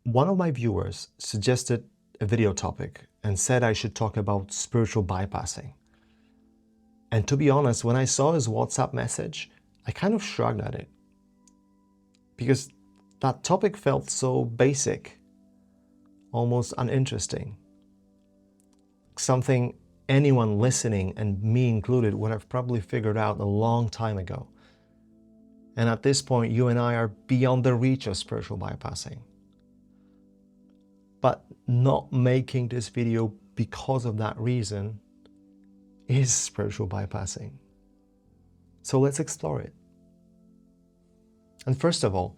One of my viewers suggested a video topic and said I should talk about spiritual bypassing. And to be honest, when I saw his WhatsApp message, I kind of shrugged at it. Because that topic felt so basic, almost uninteresting. Something anyone listening, and me included, would have probably figured out a long time ago. And at this point, you and I are beyond the reach of spiritual bypassing. But not making this video because of that reason is spiritual bypassing. So let's explore it. And first of all,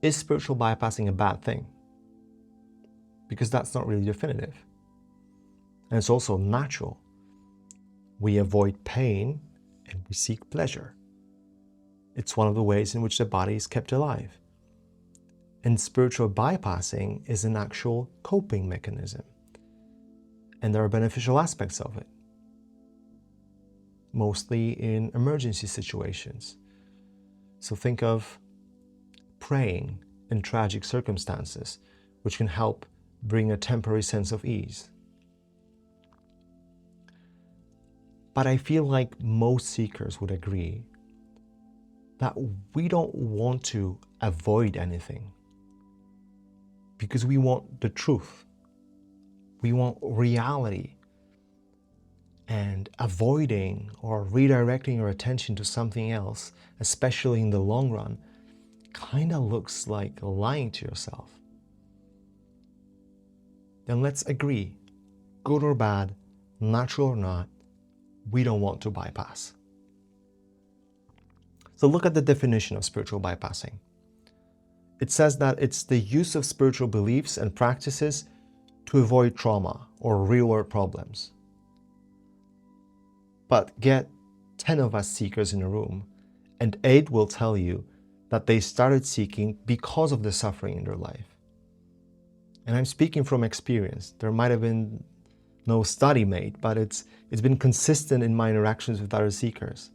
is spiritual bypassing a bad thing? Because that's not really definitive. And it's also natural. We avoid pain and we seek pleasure. It's one of the ways in which the body is kept alive. And spiritual bypassing is an actual coping mechanism. And there are beneficial aspects of it, mostly in emergency situations. So think of praying in tragic circumstances, which can help bring a temporary sense of ease. But I feel like most seekers would agree that we don't want to avoid anything, because we want the truth. We want reality. And avoiding or redirecting your attention to something else, especially in the long run, kind of looks like lying to yourself. Then let's agree, good or bad, natural or not, we don't want to bypass. So look at the definition of spiritual bypassing. It says that it's the use of spiritual beliefs and practices to avoid trauma or real-world problems. But get 10 of us seekers in a room, and 8 will tell you that they started seeking because of the suffering in their life. And I'm speaking from experience. There might have been no study made, but it's been consistent in my interactions with other seekers,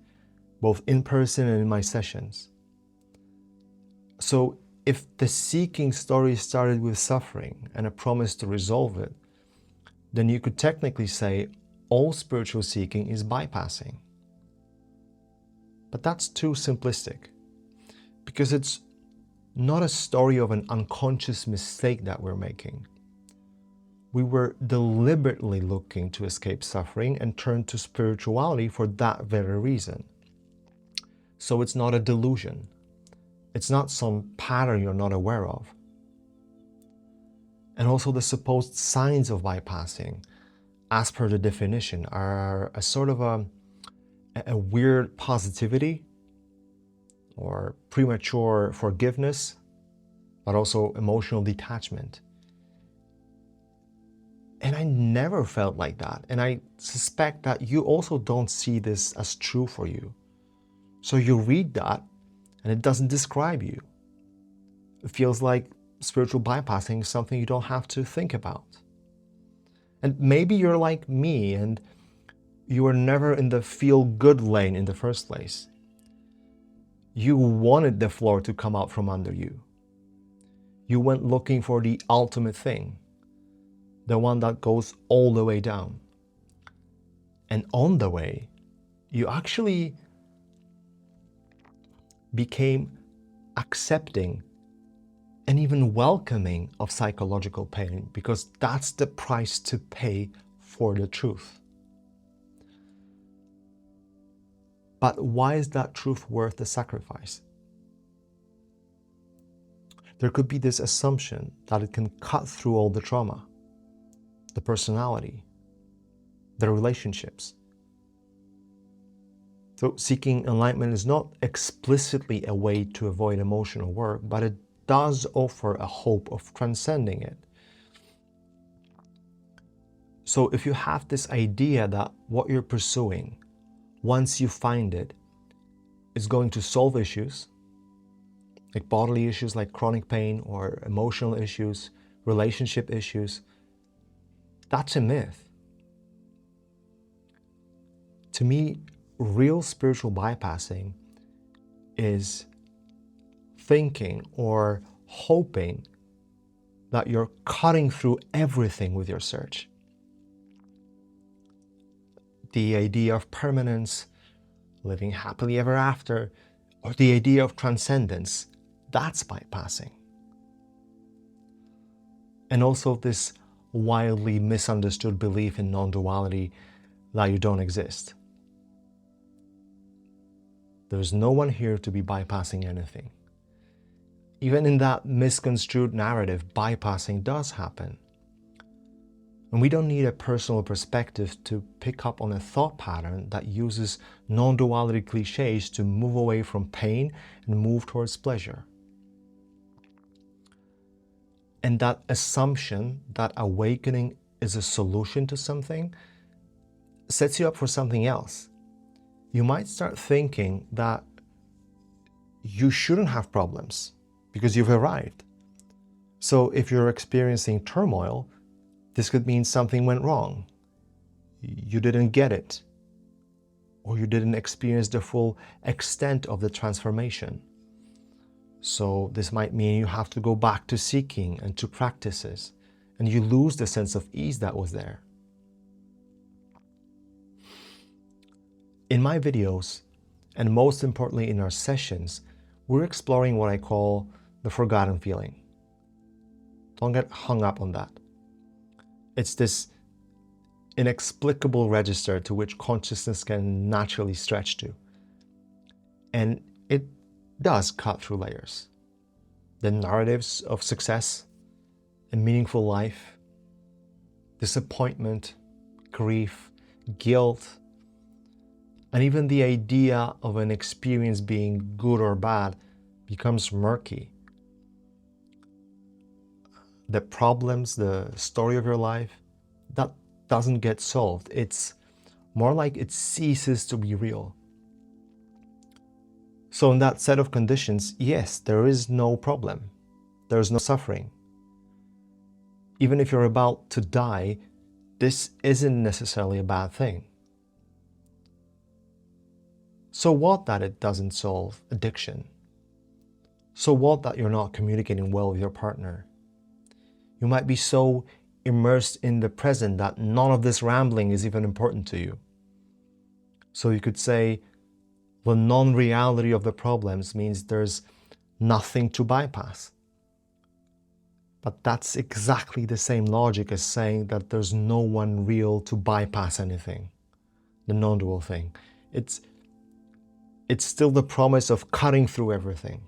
both in person and in my sessions. So if the seeking story started with suffering and a promise to resolve it, then you could technically say all spiritual seeking is bypassing. But that's too simplistic, because it's not a story of an unconscious mistake that we're making. We were deliberately looking to escape suffering and turned to spirituality for that very reason. So it's not a delusion. It's not some pattern you're not aware of. And also the supposed signs of bypassing, as per the definition, are a sort of a weird positivity or premature forgiveness, but also emotional detachment. And I never felt like that. And I suspect that you also don't see this as true for you. So you read that and it doesn't describe you. It feels like spiritual bypassing is something you don't have to think about. And maybe you're like me and you were never in the feel-good lane in the first place. You wanted the floor to come out from under you. You went looking for the ultimate thing, the one that goes all the way down. And on the way, you actually became accepting and even welcoming of psychological pain, because that's the price to pay for the truth. But why is that truth worth the sacrifice? There could be this assumption that it can cut through all the trauma, the personality, the relationships. So seeking enlightenment is not explicitly a way to avoid emotional work, but it does offer a hope of transcending it. So if you have this idea that what you're pursuing, once you find it, is going to solve issues, like bodily issues like chronic pain, or emotional issues, relationship issues, that's a myth. To me, real spiritual bypassing is thinking or hoping that you're cutting through everything with your search. The idea of permanence, living happily ever after, or the idea of transcendence, that's bypassing. And also this wildly misunderstood belief in non-duality that you don't exist. There's no one here to be bypassing anything. Even in that misconstrued narrative, bypassing does happen. And we don't need a personal perspective to pick up on a thought pattern that uses non-duality cliches to move away from pain and move towards pleasure. And that assumption that awakening is a solution to something sets you up for something else. You might start thinking that you shouldn't have problems because you've arrived. So if you're experiencing turmoil, this could mean something went wrong. You didn't get it, or you didn't experience the full extent of the transformation. So this might mean you have to go back to seeking and to practices, and you lose the sense of ease that was there. In my videos, and most importantly in our sessions, we're exploring what I call the forgotten feeling. Don't get hung up on that. It's this inexplicable register to which consciousness can naturally stretch to. And it does cut through layers. The narratives of success, a meaningful life, disappointment, grief, guilt, and even the idea of an experience being good or bad becomes murky. The problems, the story of your life, that doesn't get solved. It's more like it ceases to be real. So in that set of conditions, yes, there is no problem. There's no suffering. Even if you're about to die, this isn't necessarily a bad thing. So what that it doesn't solve addiction? So what that you're not communicating well with your partner? You might be so immersed in the present that none of this rambling is even important to you. So you could say the non-reality of the problems means there's nothing to bypass. But that's exactly the same logic as saying that there's no one real to bypass anything, the non-dual thing. It's still the promise of cutting through everything.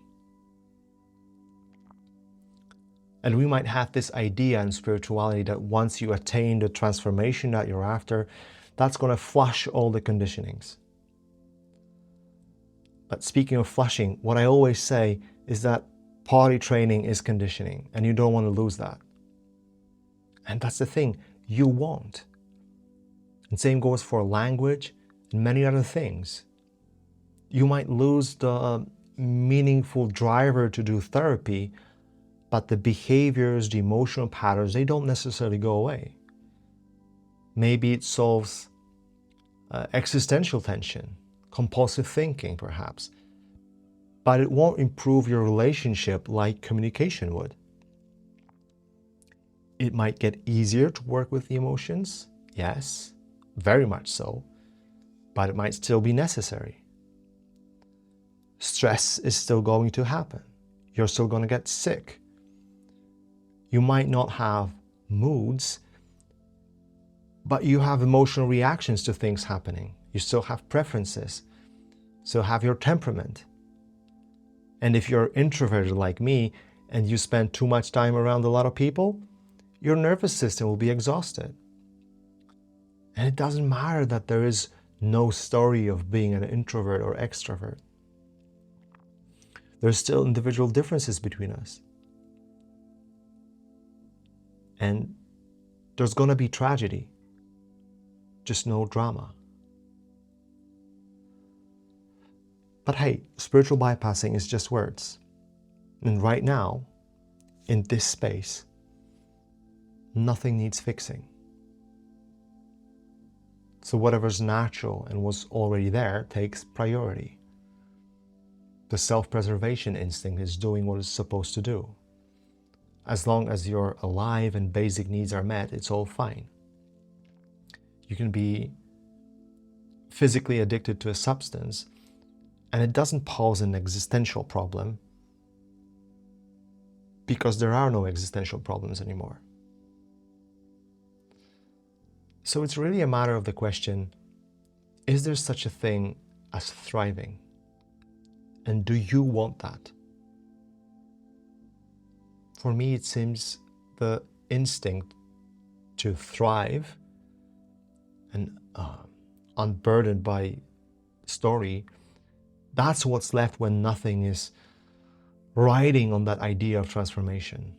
And we might have this idea in spirituality that once you attain the transformation that you're after, that's going to flush all the conditionings. But speaking of flushing, what I always say is that potty training is conditioning, and you don't want to lose that. And that's the thing, you won't. And same goes for language and many other things. You might lose the meaningful driver to do therapy, but the behaviors, the emotional patterns, they don't necessarily go away. Maybe it solves existential tension, compulsive thinking perhaps, but it won't improve your relationship like communication would. It might get easier to work with the emotions, yes, very much so, but it might still be necessary. Stress is still going to happen. You're still going to get sick. You might not have moods, but you have emotional reactions to things happening. You still have preferences, still have your temperament. And if you're introverted like me and you spend too much time around a lot of people, your nervous system will be exhausted. And it doesn't matter that there is no story of being an introvert or extrovert. There's still individual differences between us. And there's going to be tragedy, just no drama. But hey, spiritual bypassing is just words. And right now, in this space, nothing needs fixing. So whatever's natural and was already there takes priority. The self-preservation instinct is doing what it's supposed to do. as long as you're alive and basic needs are met, it's all fine. You can be physically addicted to a substance and it doesn't pose an existential problem because there are no existential problems anymore. So it's really a matter of the question, is there such a thing as thriving? And do you want that? For me, it seems the instinct to thrive and unburdened by story, that's what's left when nothing is riding on that idea of transformation.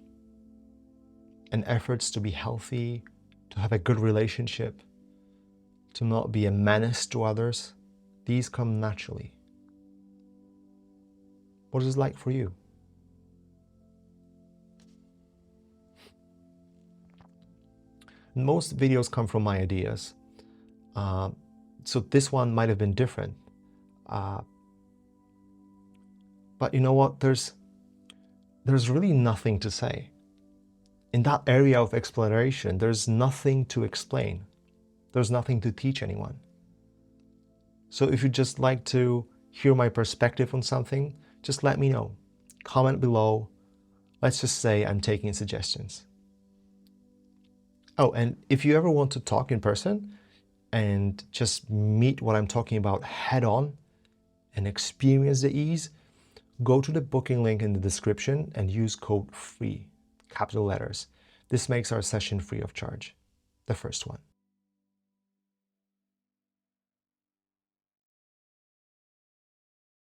And efforts to be healthy, to have a good relationship, to not be a menace to others, these come naturally. What is it like for you? Most videos come from my ideas. So this one might have been different. But you know what? There's really nothing to say. In that area of exploration, there's nothing to explain. There's nothing to teach anyone. So if you'd just like to hear my perspective on something, just let me know. Comment below. Let's just say I'm taking suggestions. Oh, and if you ever want to talk in person and just meet what I'm talking about head on and experience the ease, go to the booking link in the description and use code FREE, capital letters. This makes our session free of charge, the first one.